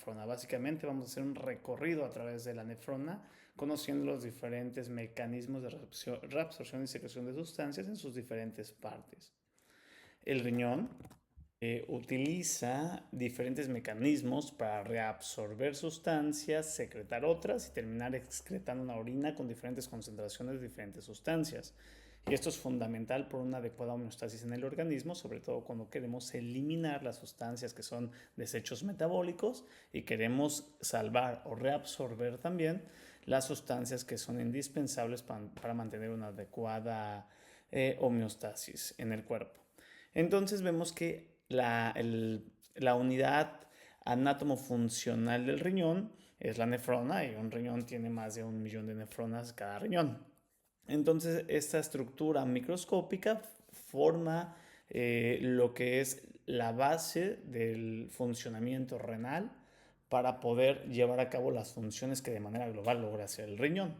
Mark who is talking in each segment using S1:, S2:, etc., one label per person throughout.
S1: nefrona. Básicamente vamos a hacer un recorrido a través de la nefrona, conociendo los diferentes mecanismos de reabsorción y secreción de sustancias en sus diferentes partes. El riñón utiliza diferentes mecanismos para reabsorber sustancias, secretar otras y terminar excretando una orina con diferentes concentraciones de diferentes sustancias. Y esto es fundamental por una adecuada homeostasis en el organismo, sobre todo cuando queremos eliminar las sustancias que son desechos metabólicos y queremos salvar o reabsorber también las sustancias que son indispensables para mantener una adecuada homeostasis en el cuerpo. Entonces vemos que la unidad anátomo-funcional del riñón es la nefrona, y un riñón tiene más de 1 millón de nefronas cada riñón. Entonces esta estructura microscópica forma lo que es la base del funcionamiento renal para poder llevar a cabo las funciones que de manera global logra hacer el riñón.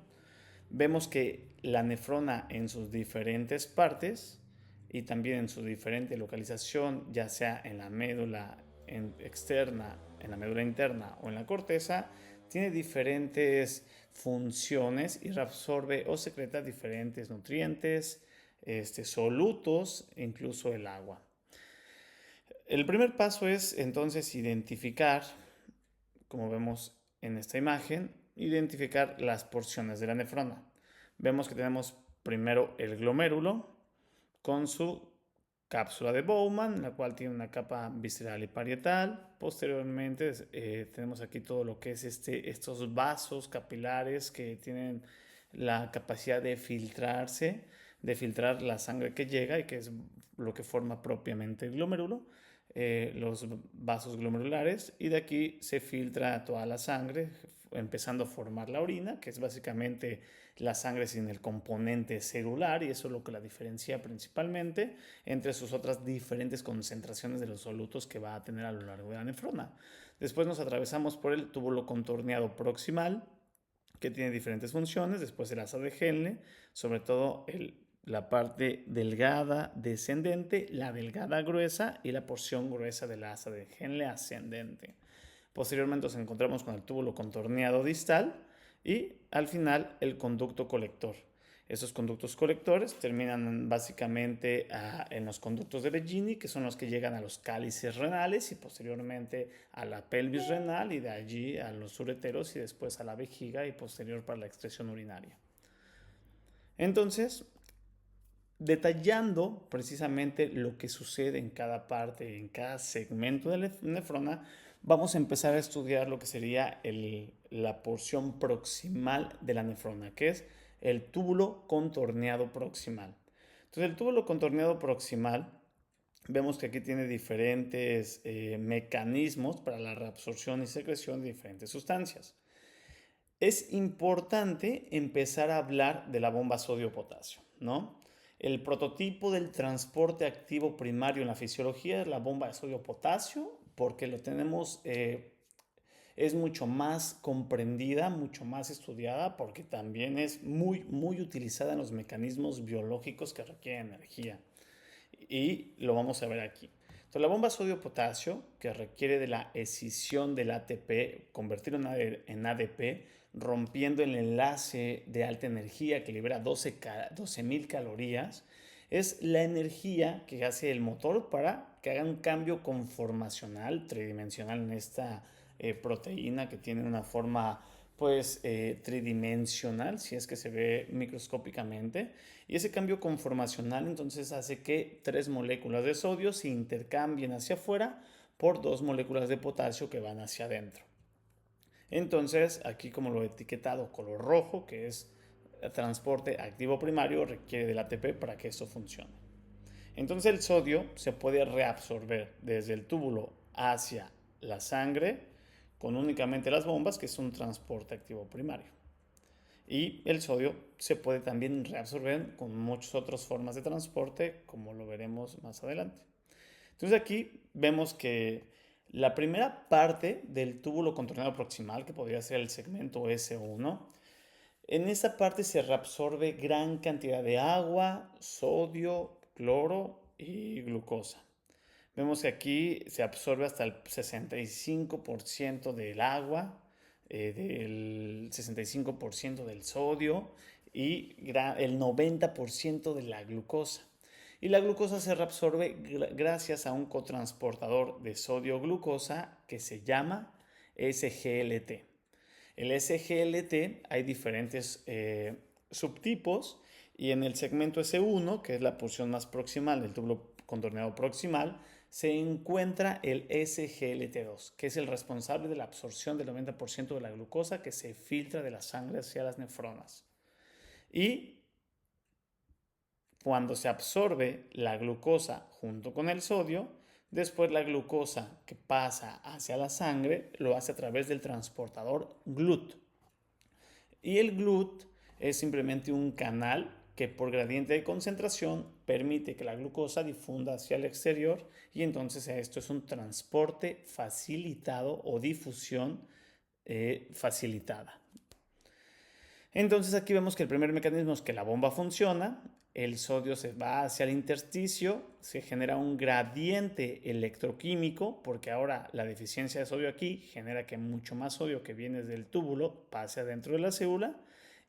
S1: Vemos que la nefrona en sus diferentes partes y también en su diferente localización, ya sea en la médula externa, en la médula interna o en la corteza, tiene diferentes funciones y reabsorbe o secreta diferentes nutrientes, solutos e incluso el agua. El primer paso es entonces identificar, como vemos en esta imagen, identificar las porciones de la nefrona. Vemos que tenemos primero el glomérulo con su cápsula de Bowman, la cual tiene una capa visceral y parietal. Posteriormente tenemos aquí todo lo que es estos vasos capilares que tienen la capacidad de filtrarse, de filtrar la sangre que llega y que es lo que forma propiamente el glomérulo, los vasos glomerulares, y de aquí se filtra toda la sangre, empezando a formar la orina, que es básicamente la sangre sin el componente celular, y eso es lo que la diferencia principalmente entre sus otras diferentes concentraciones de los solutos que va a tener a lo largo de la nefrona. Después nos atravesamos por el túbulo contorneado proximal, que tiene diferentes funciones. Después el asa de Henle, sobre todo la parte delgada descendente, la delgada gruesa y la porción gruesa del asa de Henle ascendente. Posteriormente nos encontramos con el túbulo contorneado distal y al final el conducto colector. Esos conductos colectores terminan básicamente en los conductos de Regini, que son los que llegan a los cálices renales y posteriormente a la pelvis renal, y de allí a los ureteros y después a la vejiga y posterior para la excreción urinaria. Entonces, detallando precisamente lo que sucede en cada parte, en cada segmento de la nefrona, vamos a empezar a estudiar lo que sería la porción proximal de la nefrona, que es el túbulo contorneado proximal. Entonces, el túbulo contorneado proximal, vemos que aquí tiene diferentes mecanismos para la reabsorción y secreción de diferentes sustancias. Es importante empezar a hablar de la bomba sodio-potasio, ¿no? El prototipo del transporte activo primario en la fisiología es la bomba de sodio-potasio, porque lo tenemos, es mucho más comprendida, mucho más estudiada, porque también es muy utilizada en los mecanismos biológicos que requieren energía. Y lo vamos a ver aquí. Entonces, la bomba sodio-potasio, que requiere de la escisión del ATP, convertirlo en ADP, rompiendo el enlace de alta energía que libera 12.000 calorías, es la energía que hace el motor para que haga un cambio conformacional tridimensional en esta proteína, que tiene una forma pues tridimensional, si es que se ve microscópicamente, y ese cambio conformacional entonces hace que 3 moléculas de sodio se intercambien hacia afuera por 2 moléculas de potasio que van hacia adentro. Entonces, aquí como lo he etiquetado color rojo, que es transporte activo primario, requiere del ATP para que esto funcione. Entonces el sodio se puede reabsorber desde el túbulo hacia la sangre con únicamente las bombas, que es un transporte activo primario. Y el sodio se puede también reabsorber con muchas otras formas de transporte, como lo veremos más adelante. Entonces aquí vemos que la primera parte del túbulo contorneado proximal, que podría ser el segmento S1, en esa parte se reabsorbe gran cantidad de agua, sodio, cloro y glucosa. Vemos que aquí se absorbe hasta el 65% del agua, del 65% del sodio y el 90% de la glucosa. Y la glucosa se reabsorbe gracias a un cotransportador de sodio-glucosa que se llama SGLT. El SGLT hay diferentes subtipos y en el segmento S1, que es la porción más proximal del túbulo contorneado proximal, se encuentra el SGLT2, que es el responsable de la absorción del 90% de la glucosa que se filtra de la sangre hacia las nefronas. Y cuando se absorbe la glucosa junto con el sodio, después la glucosa que pasa hacia la sangre lo hace a través del transportador GLUT. Y el GLUT es simplemente un canal que por gradiente de concentración permite que la glucosa difunda hacia el exterior y entonces esto es un transporte facilitado o difusión facilitada. Entonces aquí vemos que el primer mecanismo es que la bomba funciona, el sodio se va hacia el intersticio, se genera un gradiente electroquímico, porque ahora la deficiencia de sodio aquí genera que mucho más sodio que viene del túbulo pase adentro de la célula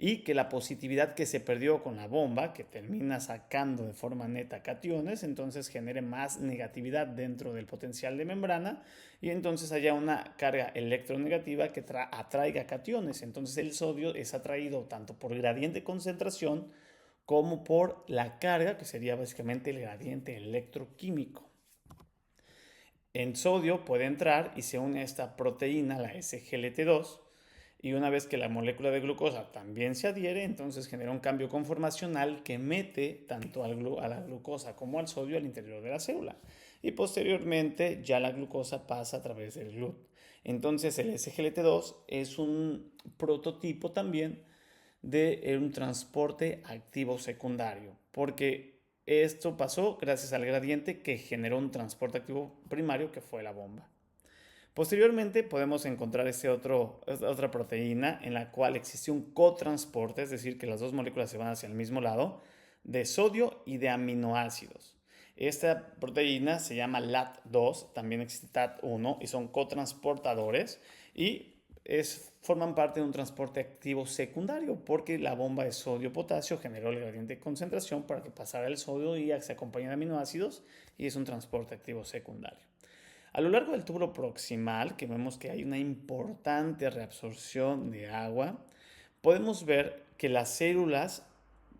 S1: y que la positividad que se perdió con la bomba, que termina sacando de forma neta cationes, entonces genere más negatividad dentro del potencial de membrana y entonces haya una carga electronegativa que atraiga cationes. Entonces el sodio es atraído tanto por gradiente de concentración como por la carga, que sería básicamente el gradiente electroquímico. En sodio puede entrar y se une a esta proteína, la SGLT2, y una vez que la molécula de glucosa también se adhiere, entonces genera un cambio conformacional que mete tanto a la glucosa como al sodio al interior de la célula. Y posteriormente ya la glucosa pasa a través del GLUT. Entonces el SGLT2 es un prototipo también de un transporte activo secundario, porque esto pasó gracias al gradiente que generó un transporte activo primario que fue la bomba. Posteriormente podemos encontrar otra proteína en la cual existe un cotransporte, es decir, que las dos moléculas se van hacia el mismo lado, de sodio y de aminoácidos. Esta proteína se llama LAT2, también existe TAT1 y son cotransportadores y forman parte de un transporte activo secundario porque la bomba de sodio-potasio generó el gradiente de concentración para que pasara el sodio y se acompañe de aminoácidos y es un transporte activo secundario. A lo largo del túbulo proximal, que vemos que hay una importante reabsorción de agua, podemos ver que las células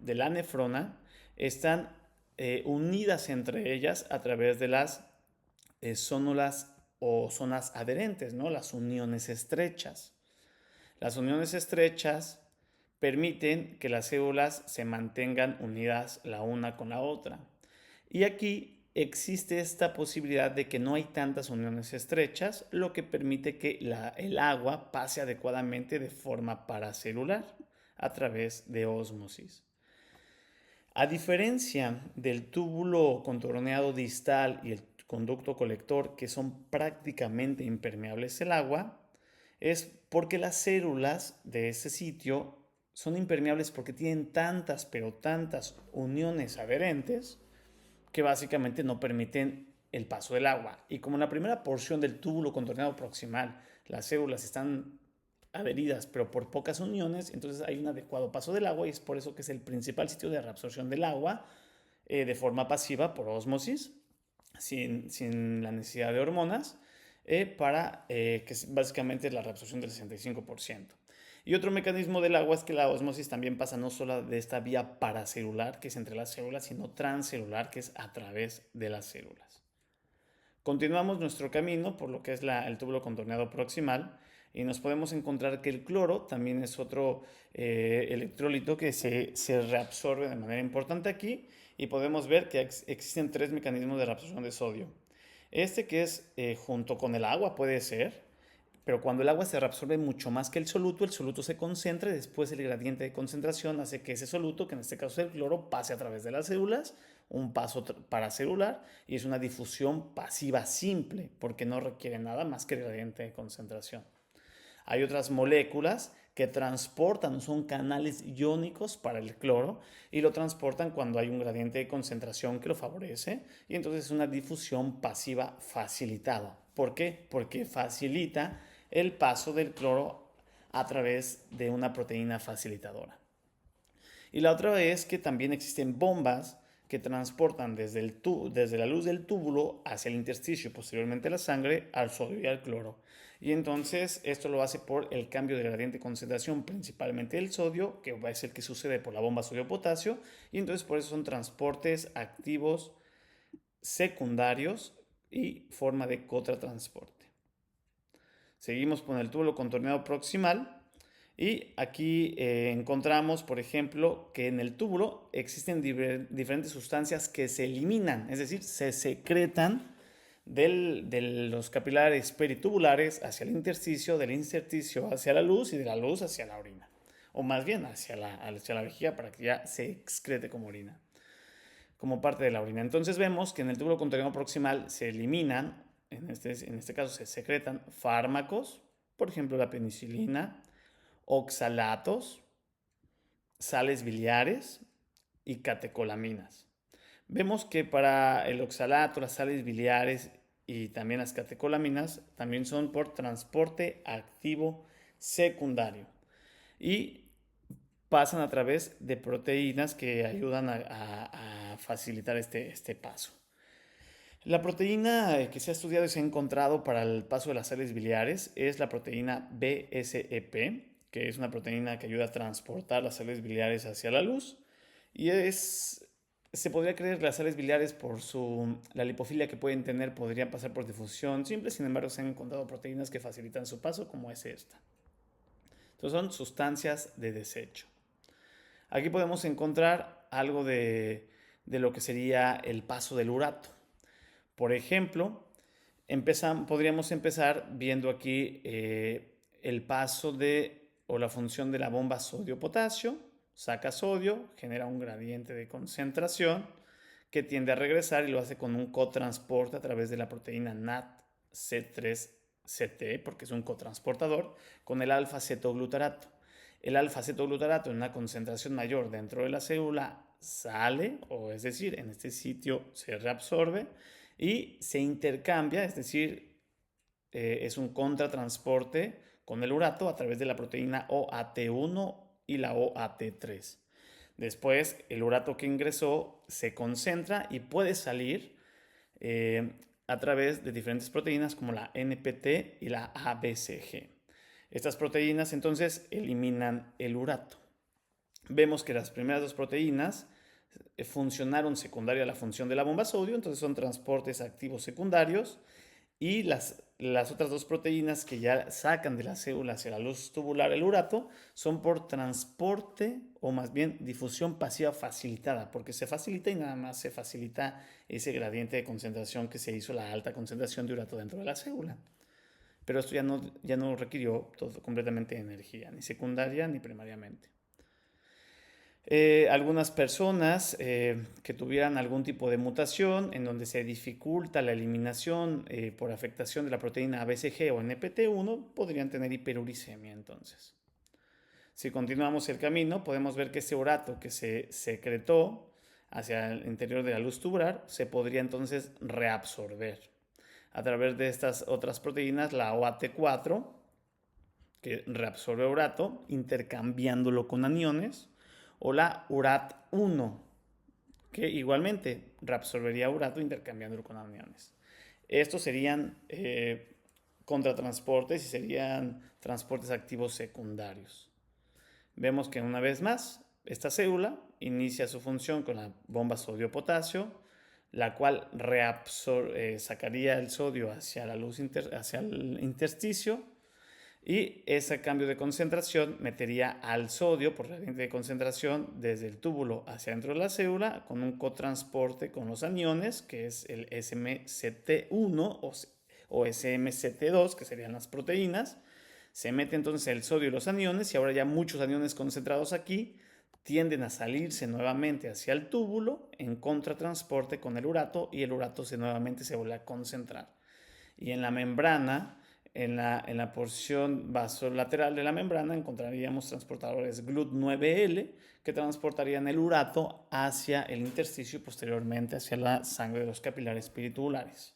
S1: de la nefrona están unidas entre ellas a través de las zónulas o zonas adherentes, ¿no? Las uniones estrechas. Las uniones estrechas permiten que las células se mantengan unidas la una con la otra. Y aquí existe esta posibilidad de que no hay tantas uniones estrechas, lo que permite que el agua pase adecuadamente de forma paracelular a través de ósmosis. A diferencia del túbulo contorneado distal y el conducto colector, que son prácticamente impermeables al agua, es porque las células de ese sitio son impermeables porque tienen tantas, pero tantas uniones adherentes que básicamente no permiten el paso del agua. Y como en la primera porción del túbulo contorneado proximal las células están adheridas pero por pocas uniones, entonces hay un adecuado paso del agua y es por eso que es el principal sitio de reabsorción del agua de forma pasiva por ósmosis, sin la necesidad de hormonas, que es básicamente la reabsorción del 65%. Y otro mecanismo del agua es que la ósmosis también pasa no solo de esta vía paracelular, que es entre las células, sino transcelular, que es a través de las células. Continuamos nuestro camino por lo que es el túbulo contorneado proximal y nos podemos encontrar que el cloro también es otro electrolito que se reabsorbe de manera importante aquí y podemos ver que existen tres mecanismos de reabsorción de sodio. Este que es junto con el agua puede ser, pero cuando el agua se reabsorbe mucho más que el soluto se concentra y después el gradiente de concentración hace que ese soluto, que en este caso es el cloro, pase a través de las células, un paso paracelular y es una difusión pasiva simple porque no requiere nada más que el gradiente de concentración. Hay otras moléculas que transportan, son canales iónicos para el cloro y lo transportan cuando hay un gradiente de concentración que lo favorece y entonces es una difusión pasiva facilitada. ¿Por qué? Porque facilita el paso del cloro a través de una proteína facilitadora. Y la otra es que también existen bombas que transportan desde la luz del túbulo hacia el intersticio y posteriormente la sangre al sodio y al cloro. Y entonces esto lo hace por el cambio de gradiente de concentración, principalmente del sodio, que es el que sucede por la bomba sodio-potasio, y entonces por eso son transportes activos secundarios y forma de cotransporte. Seguimos con el túbulo contorneado proximal. Y aquí encontramos, por ejemplo, que en el túbulo existen diferentes sustancias que se eliminan, es decir, se secretan de los capilares peritubulares hacia el intersticio, del intersticio hacia la luz y de la luz hacia la orina. O más bien hacia la vejiga para que ya se excrete como orina, como parte de la orina. Entonces vemos que en el túbulo contorneado proximal se eliminan, en este caso se secretan fármacos, por ejemplo la penicilina, oxalatos, sales biliares y catecolaminas. Vemos que para el oxalato, las sales biliares y también las catecolaminas también son por transporte activo secundario y pasan a través de proteínas que ayudan a facilitar este paso. La proteína que se ha estudiado y se ha encontrado para el paso de las sales biliares es la proteína BSEP, que es una proteína que ayuda a transportar las sales biliares hacia la luz. Y se podría creer que las sales biliares, por la lipofilia que pueden tener, podrían pasar por difusión simple. Sin embargo, se han encontrado proteínas que facilitan su paso, como es esta. Entonces, son sustancias de desecho. Aquí podemos encontrar algo de lo que sería el paso del urato. Por ejemplo, podríamos empezar viendo aquí el paso o la función de la bomba sodio-potasio. Saca sodio, genera un gradiente de concentración que tiende a regresar y lo hace con un cotransporte a través de la proteína NAT-C3-CT, porque es un cotransportador, con el alfa-cetoglutarato. El alfa-cetoglutarato en una concentración mayor dentro de la célula sale, o es decir, en este sitio se reabsorbe y se intercambia, es decir, es un contratransporte con el urato a través de la proteína OAT1 y la OAT3. Después, el urato que ingresó se concentra y puede salir a través de diferentes proteínas como la NPT y la ABCG. Estas proteínas entonces eliminan el urato. Vemos que las primeras dos proteínas funcionaron secundaria a la función de la bomba sodio, entonces son transportes activos secundarios, y las otras dos proteínas que ya sacan de la célula hacia la luz tubular el urato son por transporte o más bien difusión pasiva facilitada, porque se facilita y nada más se facilita ese gradiente de concentración que se hizo, la alta concentración de urato dentro de la célula. Pero esto ya no requirió completamente energía, ni secundaria ni primariamente. Algunas personas que tuvieran algún tipo de mutación en donde se dificulta la eliminación por afectación de la proteína ABCG o NPT1 podrían tener hiperuricemia entonces. Si continuamos el camino, podemos ver que ese urato que se secretó hacia el interior de la luz tubular se podría entonces reabsorber a través de estas otras proteínas, la OAT4, que reabsorbe urato intercambiándolo con aniones, o la URAT1, que igualmente reabsorbería urato intercambiándolo con aniones. Estos serían contratransportes y serían transportes activos secundarios. Vemos que una vez más, esta célula inicia su función con la bomba sodio-potasio, la cual sacaría el sodio hacia la luz hacia el intersticio, y ese cambio de concentración metería al sodio por gradiente de concentración desde el túbulo hacia dentro de la célula con un cotransporte con los aniones, que es el SMCT1 o SMCT2, que serían las proteínas. Se mete entonces el sodio y los aniones y ahora ya muchos aniones concentrados aquí tienden a salirse nuevamente hacia el túbulo en contratransporte con el urato y el urato nuevamente se vuelve a concentrar. Y en la membrana En la porción vasolateral de la membrana encontraríamos transportadores GLUT9L que transportarían el urato hacia el intersticio y posteriormente hacia la sangre de los capilares peritubulares.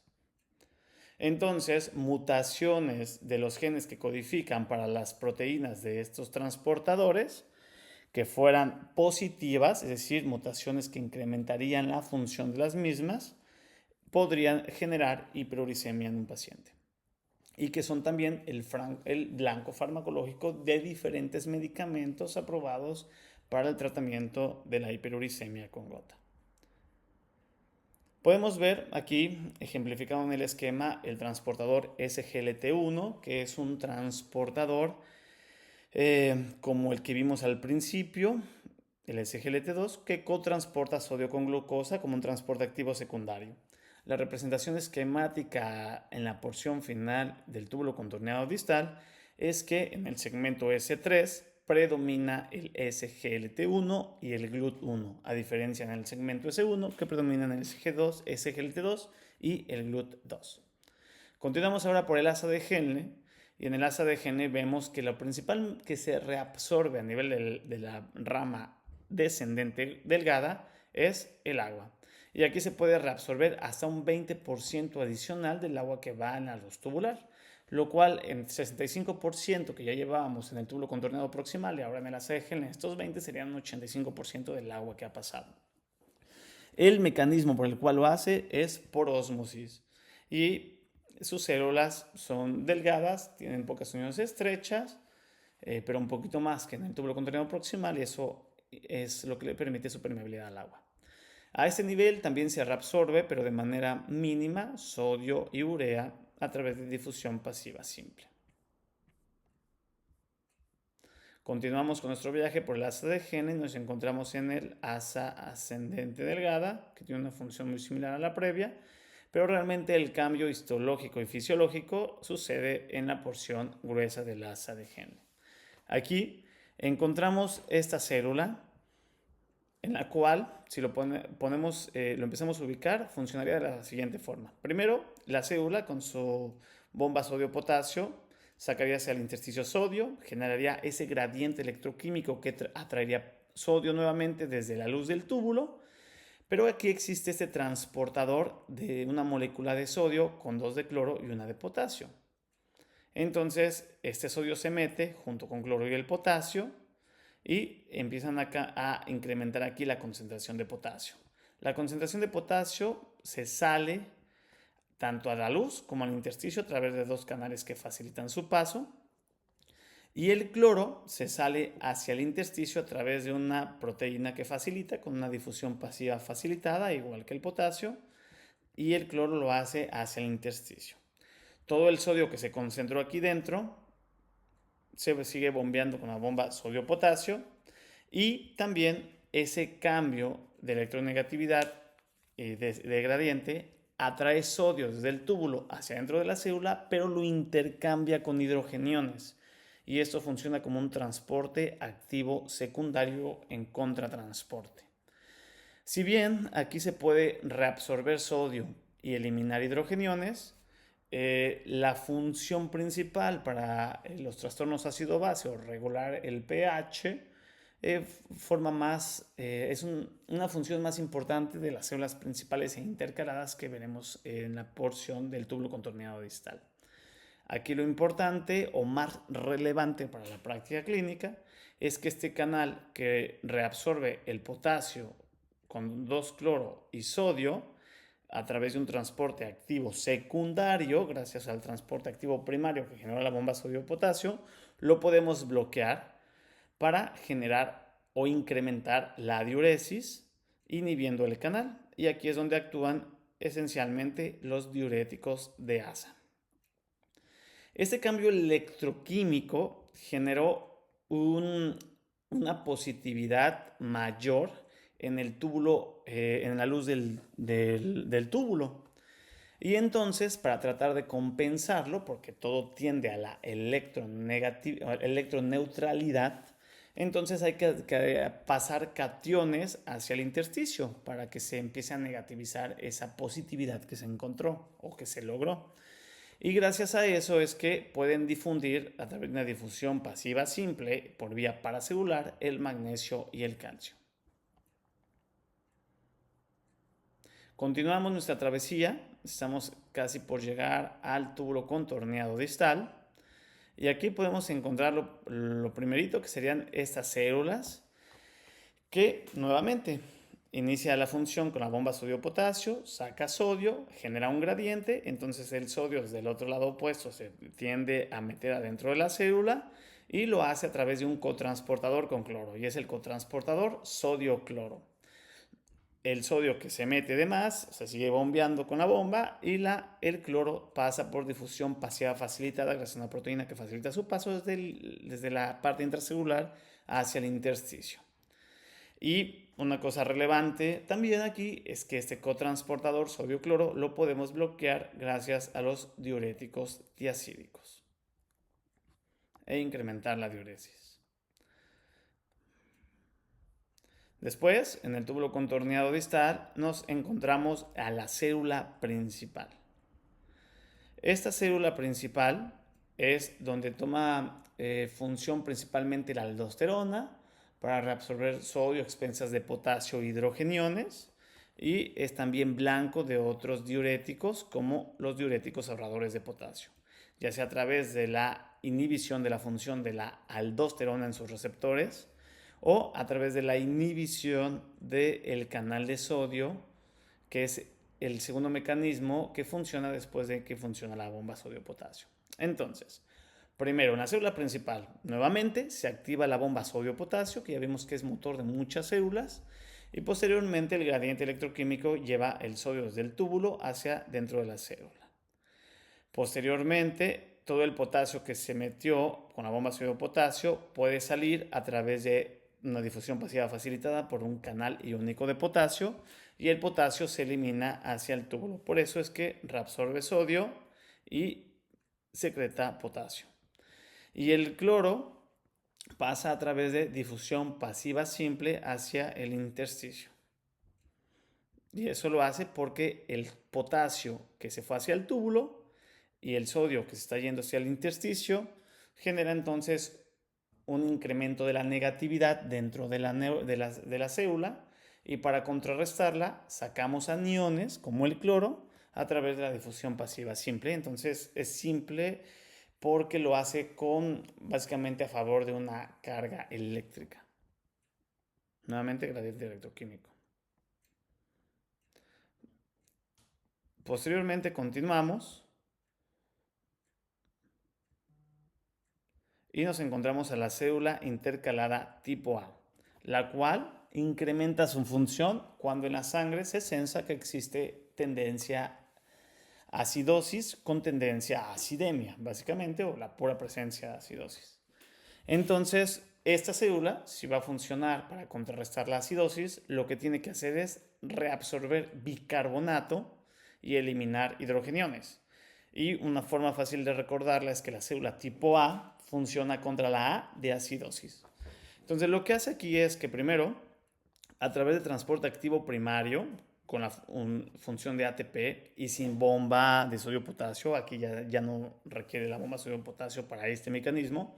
S1: Entonces, mutaciones de los genes que codifican para las proteínas de estos transportadores que fueran positivas, es decir, mutaciones que incrementarían la función de las mismas, podrían generar hiperuricemia en un paciente. Y que son también el blanco farmacológico de diferentes medicamentos aprobados para el tratamiento de la hiperuricemia con gota. Podemos ver aquí, ejemplificado en el esquema, el transportador SGLT1, que es un transportador como el que vimos al principio, el SGLT2, que cotransporta sodio con glucosa como un transporte activo secundario. La representación esquemática en la porción final del túbulo contorneado distal es que en el segmento S3 predomina el SGLT1 y el GLUT1, a diferencia en el segmento S1 que predominan el SGLT2 y el GLUT2. Continuamos ahora por el asa de Henle, y en el asa de Henle vemos que lo principal que se reabsorbe a nivel de la rama descendente delgada es el agua. Y aquí se puede reabsorber hasta un 20% adicional del agua que va en la luz tubular, lo cual en 65% que ya llevábamos en el túbulo contorneado proximal y ahora en el asa de Henle, estos 20 serían un 85% del agua que ha pasado. El mecanismo por el cual lo hace es por ósmosis y sus células son delgadas, tienen pocas uniones estrechas, pero un poquito más que en el túbulo contorneado proximal y eso es lo que le permite su permeabilidad al agua. A este nivel también se reabsorbe, pero de manera mínima, sodio y urea a través de difusión pasiva simple. Continuamos con nuestro viaje por el asa de Henle y nos encontramos en el asa ascendente delgada, que tiene una función muy similar a la previa, pero realmente el cambio histológico y fisiológico sucede en la porción gruesa del asa de Henle. Aquí encontramos esta célula en la cual, si lo empezamos a ubicar, funcionaría de la siguiente forma. Primero, la célula con su bomba sodio-potasio sacaría hacia el intersticio sodio, generaría ese gradiente electroquímico que atraería sodio nuevamente desde la luz del túbulo, pero aquí existe este transportador de una molécula de sodio con 2 de cloro y una de potasio. Entonces, este sodio se mete junto con cloro y el potasio y empiezan a incrementar aquí la concentración de potasio. La concentración de potasio se sale tanto a la luz como al intersticio a través de 2 canales que facilitan su paso. Y el cloro se sale hacia el intersticio a través de una proteína que facilita con una difusión pasiva facilitada, igual que el potasio, y el cloro lo hace hacia el intersticio. Todo el sodio que se concentró aquí dentro se sigue bombeando con la bomba sodio-potasio y también ese cambio de electronegatividad de gradiente atrae sodio desde el túbulo hacia dentro de la célula, pero lo intercambia con hidrogeniones y esto funciona como un transporte activo secundario en contratransporte. Si bien aquí se puede reabsorber sodio y eliminar hidrogeniones, la función principal para los trastornos ácido-base o regular el pH es una función más importante de las células principales e intercaladas que veremos en la porción del túbulo contorneado distal. Aquí lo importante o más relevante para la práctica clínica es que este canal que reabsorbe el potasio con 2-cloro y sodio a través de un transporte activo secundario, gracias al transporte activo primario que genera la bomba sodio-potasio, lo podemos bloquear para generar o incrementar la diuresis, inhibiendo el canal. Y aquí es donde actúan esencialmente los diuréticos de asa. Este cambio electroquímico generó una positividad mayor en el túbulo, en la luz del túbulo. Y entonces, para tratar de compensarlo, porque todo tiende a la electroneutralidad, entonces hay que pasar cationes hacia el intersticio para que se empiece a negativizar esa positividad que se encontró o que se logró. Y gracias a eso es que pueden difundir a través de una difusión pasiva simple por vía paracelular el magnesio y el calcio. Continuamos nuestra travesía, estamos casi por llegar al túbulo contorneado distal y aquí podemos encontrar lo primerito que serían estas células que nuevamente inicia la función con la bomba sodio-potasio, saca sodio, genera un gradiente, entonces el sodio desde el otro lado opuesto se tiende a meter adentro de la célula y lo hace a través de un cotransportador con cloro y es el cotransportador sodio-cloro. El sodio que se mete de más se sigue bombeando con la bomba y el cloro pasa por difusión pasiva facilitada gracias a una proteína que facilita su paso desde la parte intracelular hacia el intersticio. Y una cosa relevante también aquí es que este cotransportador sodio-cloro lo podemos bloquear gracias a los diuréticos tiazídicos e incrementar la diuresis. Después, en el túbulo contorneado distal, nos encontramos a la célula principal. Esta célula principal es donde toma función principalmente la aldosterona para reabsorber sodio a expensas de potasio e hidrogeniones y es también blanco de otros diuréticos como los diuréticos ahorradores de potasio, ya sea a través de la inhibición de la función de la aldosterona en sus receptores o a través de la inhibición del canal de sodio, que es el segundo mecanismo que funciona después de que funciona la bomba sodio-potasio. Entonces, primero, en la célula principal, nuevamente se activa la bomba sodio-potasio, que ya vimos que es motor de muchas células, y posteriormente el gradiente electroquímico lleva el sodio desde el túbulo hacia dentro de la célula. Posteriormente, todo el potasio que se metió con la bomba sodio-potasio puede salir a través de una difusión pasiva facilitada por un canal iónico de potasio y el potasio se elimina hacia el túbulo. Por eso es que reabsorbe sodio y secreta potasio. Y el cloro pasa a través de difusión pasiva simple hacia el intersticio. Y eso lo hace porque el potasio que se fue hacia el túbulo y el sodio que se está yendo hacia el intersticio genera entonces un incremento de la negatividad dentro de la célula y para contrarrestarla sacamos aniones como el cloro a través de la difusión pasiva simple. Entonces es simple porque lo hace básicamente a favor de una carga eléctrica. Nuevamente gradiente electroquímico. Posteriormente continuamos y nos encontramos a la célula intercalada tipo A, la cual incrementa su función cuando en la sangre se sensa que existe tendencia a acidosis con tendencia a acidemia, básicamente, o la pura presencia de acidosis. Entonces, esta célula, si va a funcionar para contrarrestar la acidosis, lo que tiene que hacer es reabsorber bicarbonato y eliminar hidrogeniones. Y una forma fácil de recordarla es que la célula tipo A funciona contra la A de acidosis. Entonces lo que hace aquí es que primero, a través de transporte activo primario, con la función de ATP y sin bomba de sodio-potasio, aquí ya no requiere la bomba sodio-potasio para este mecanismo,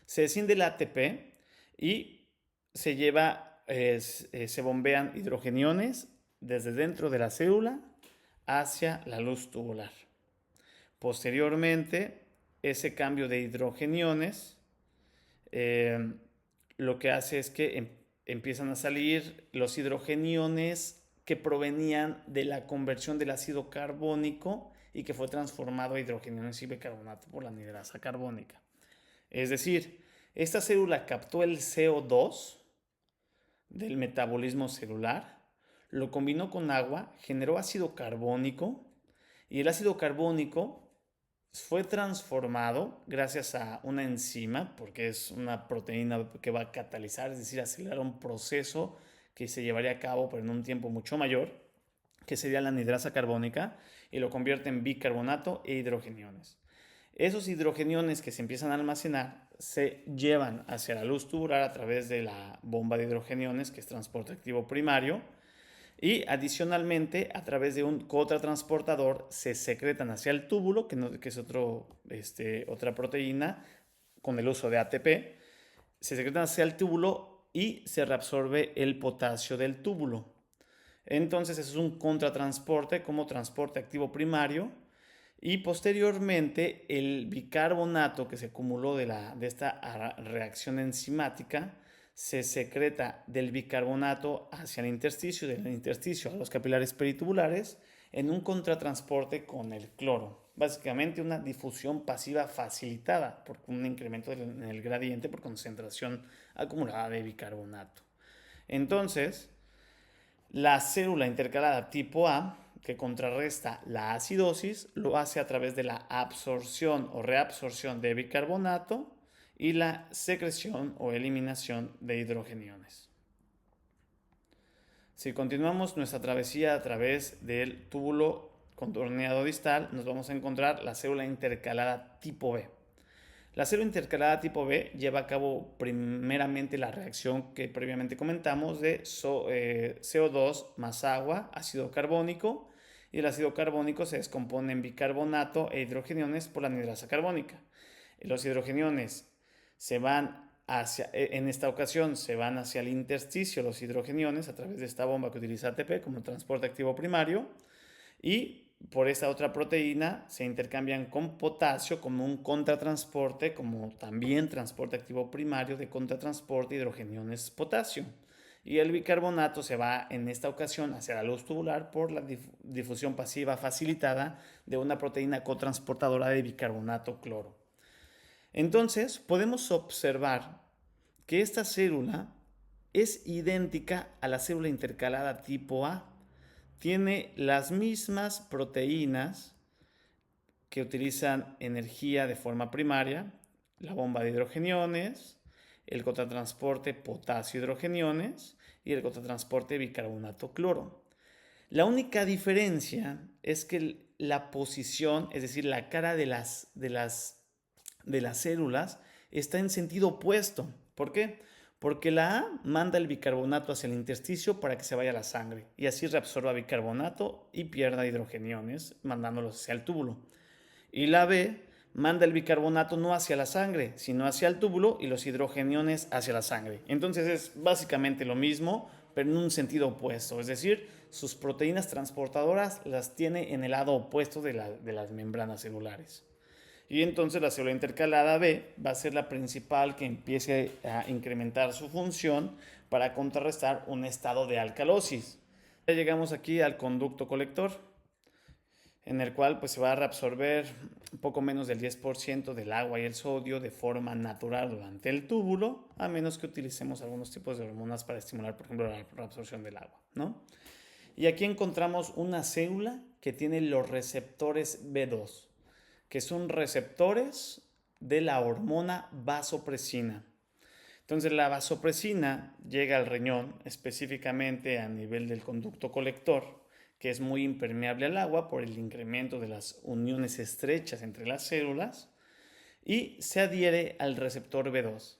S1: se desciende el ATP y se bombean hidrogeniones desde dentro de la célula hacia la luz tubular. Posteriormente, ese cambio de hidrogeniones lo que hace es que empiezan a salir los hidrogeniones que provenían de la conversión del ácido carbónico y que fue transformado a hidrogeniones y bicarbonato por la anidrasa carbónica. Es decir, esta célula captó el CO2 del metabolismo celular, lo combinó con agua, generó ácido carbónico y el ácido carbónico fue transformado gracias a una enzima, porque es una proteína que va a catalizar, es decir, acelerar un proceso que se llevaría a cabo pero en un tiempo mucho mayor, que sería la anidrasa carbónica, y lo convierte en bicarbonato e hidrogeniones. Esos hidrogeniones que se empiezan a almacenar se llevan hacia la luz tubular a través de la bomba de hidrogeniones, que es transporte activo primario, Y adicionalmente, a través de un cotransportador se secretan hacia el túbulo, que es otra proteína con el uso de ATP. Se secretan hacia el túbulo y se reabsorbe el potasio del túbulo. Entonces, eso es un contratransporte como transporte activo primario. Y posteriormente, el bicarbonato que se acumuló de esta reacción enzimática se secreta del bicarbonato hacia el intersticio, del intersticio a los capilares peritubulares, en un contratransporte con el cloro. Básicamente una difusión pasiva facilitada por un incremento en el gradiente por concentración acumulada de bicarbonato. Entonces, la célula intercalada tipo A, que contrarresta la acidosis, lo hace a través de la absorción o reabsorción de bicarbonato y la secreción o eliminación de hidrogeniones. Si continuamos nuestra travesía a través del túbulo contorneado distal, nos vamos a encontrar la célula intercalada tipo B. La célula intercalada tipo B lleva a cabo primeramente la reacción que previamente comentamos de CO2 más agua, ácido carbónico, y el ácido carbónico se descompone en bicarbonato e hidrogeniones por la anhidrasa carbónica. Los hidrogeniones en esta ocasión se van hacia el intersticio, los hidrogeniones, a través de esta bomba que utiliza ATP como transporte activo primario, y por esta otra proteína se intercambian con potasio como un contratransporte, como también transporte activo primario de contratransporte hidrogeniones potasio. Y el bicarbonato se va en esta ocasión hacia la luz tubular por la difusión pasiva facilitada de una proteína cotransportadora de bicarbonato cloro. Entonces podemos observar que esta célula es idéntica a la célula intercalada tipo A. Tiene las mismas proteínas que utilizan energía de forma primaria, la bomba de hidrogeniones, el cotransporte potasio-hidrogeniones y el cotransporte bicarbonato-cloro. La única diferencia es que la posición, es decir, la cara de las células, está en sentido opuesto. ¿Por qué? Porque la A manda el bicarbonato hacia el intersticio para que se vaya a la sangre y así reabsorba bicarbonato y pierda hidrogeniones, mandándolos hacia el túbulo. Y la B manda el bicarbonato no hacia la sangre, sino hacia el túbulo y los hidrogeniones hacia la sangre. Entonces es básicamente lo mismo, pero en un sentido opuesto. Es decir, sus proteínas transportadoras las tiene en el lado opuesto de las membranas celulares. Y entonces la célula intercalada B va a ser la principal que empiece a incrementar su función para contrarrestar un estado de alcalosis. Ya llegamos aquí al conducto colector, en el cual pues, se va a reabsorber un poco menos del 10% del agua y el sodio de forma natural durante el túbulo, a menos que utilicemos algunos tipos de hormonas para estimular, por ejemplo, la reabsorción del agua, ¿no? Y aquí encontramos una célula que tiene los receptores B2, que son receptores de la hormona vasopresina. Entonces la vasopresina llega al riñón, específicamente a nivel del conducto colector, que es muy impermeable al agua por el incremento de las uniones estrechas entre las células, y se adhiere al receptor B2,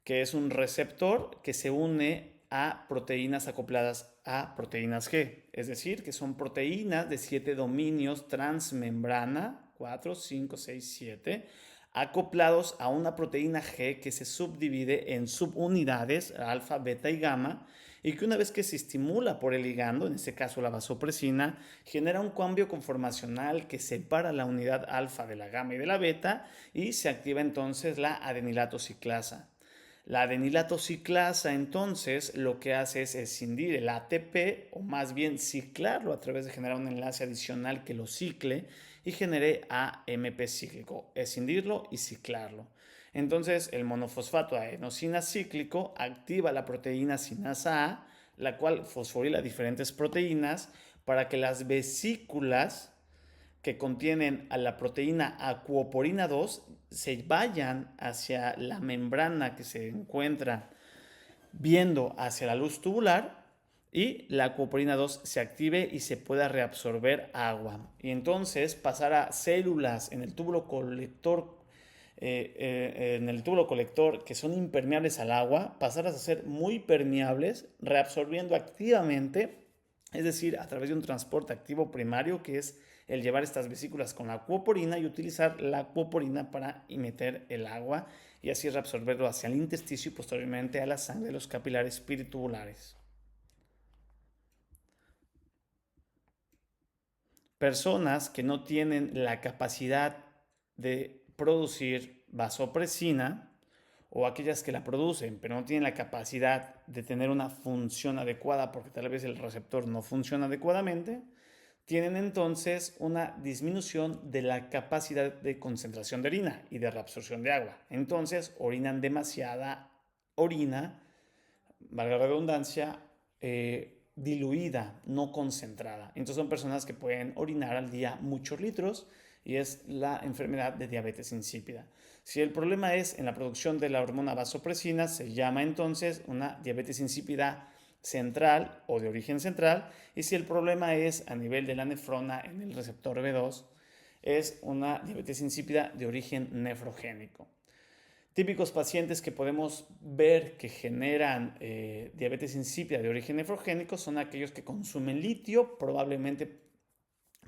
S1: que es un receptor que se une a proteínas acopladas a proteínas G, es decir, que son proteínas de 7 dominios transmembrana, 4, 5, 6, 7, acoplados a una proteína G que se subdivide en subunidades, alfa, beta y gamma, y que una vez que se estimula por el ligando, en este caso la vasopresina, genera un cambio conformacional que separa la unidad alfa de la gamma y de la beta y se activa entonces la adenilato ciclasa. La adenilato ciclasa entonces lo que hace es escindir el ATP o más bien ciclarlo a través de generar un enlace adicional que lo cicle y genere AMP cíclico, escindirlo y ciclarlo. Entonces el monofosfato adenosina cíclico activa la proteína sinasa A, la cual fosforila diferentes proteínas para que las vesículas que contienen a la proteína acuoporina 2 se vayan hacia la membrana que se encuentra viendo hacia la luz tubular y la acuoporina 2 se active y se pueda reabsorber agua. Y entonces pasar a células en el túbulo colector que son impermeables al agua, pasarlas a ser muy permeables, reabsorbiendo activamente es decir, a través de un transporte activo primario, que es el llevar estas vesículas con la acuoporina y utilizar la acuoporina para meter el agua y así reabsorberlo hacia el intersticio y posteriormente a la sangre de los capilares peritubulares. Personas que no tienen la capacidad de producir vasopresina o aquellas que la producen pero no tienen la capacidad de tener una función adecuada porque tal vez el receptor no funciona adecuadamente, tienen entonces una disminución de la capacidad de concentración de orina y de reabsorción de agua. Entonces orinan demasiada orina, valga la redundancia, diluida, no concentrada. Entonces son personas que pueden orinar al día muchos litros y es la enfermedad de diabetes insípida. Si el problema es en la producción de la hormona vasopresina, se llama entonces una diabetes insípida central o de origen central, y si el problema es a nivel de la nefrona en el receptor B2, es una diabetes insípida de origen nefrogénico. Típicos pacientes que podemos ver que generan diabetes insípida de origen nefrogénico son aquellos que consumen litio, probablemente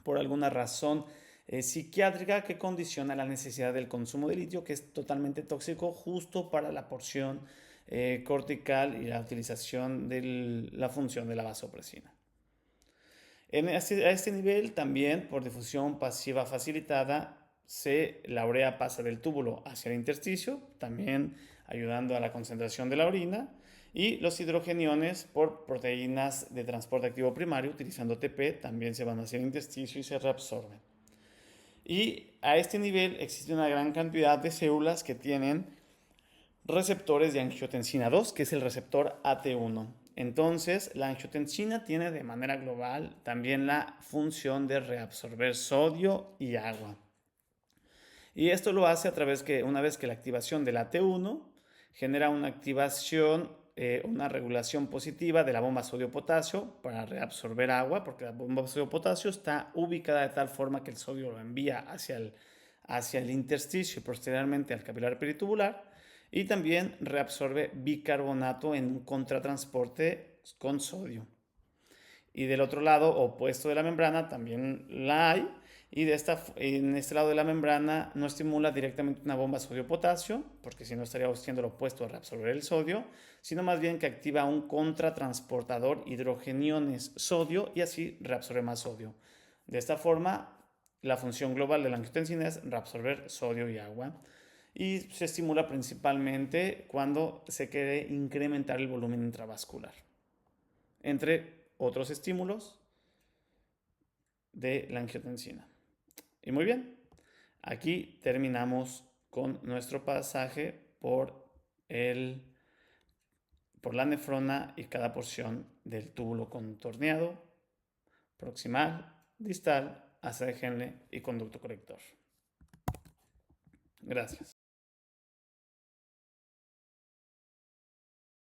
S1: por alguna razón psiquiátrica que condiciona la necesidad del consumo de litio, que es totalmente tóxico justo para la porción cortical y la utilización de la función de la vasopresina. A este nivel también, por difusión pasiva facilitada, la urea pasa del túbulo hacia el intersticio, también ayudando a la concentración de la orina, y los hidrogeniones por proteínas de transporte activo primario, utilizando TP, también se van hacia el intersticio y se reabsorben. Y a este nivel existe una gran cantidad de células que tienen receptores de angiotensina 2, que es el receptor AT1. Entonces, la angiotensina tiene de manera global también la función de reabsorber sodio y agua. Y esto lo hace a través que una vez que la activación del AT1 genera una activación, una regulación positiva de la bomba sodio-potasio para reabsorber agua, porque la bomba sodio-potasio está ubicada de tal forma que el sodio lo envía hacia el intersticio y posteriormente al capilar peritubular, y también reabsorbe bicarbonato en un contratransporte con sodio. Y del otro lado opuesto de la membrana también la hay, y en este lado de la membrana no estimula directamente una bomba sodio-potasio, porque si no estaría siendo lo opuesto a reabsorber el sodio, sino más bien que activa un contratransportador hidrogeniones sodio y así reabsorbe más sodio. De esta forma, la función global de la angiotensina es reabsorber sodio y agua, y se estimula principalmente cuando se quiere incrementar el volumen intravascular, entre otros estímulos de la angiotensina. Y muy bien, aquí terminamos con nuestro pasaje por la nefrona y cada porción del túbulo contorneado, proximal, distal, asa de Henle y conducto colector. Gracias.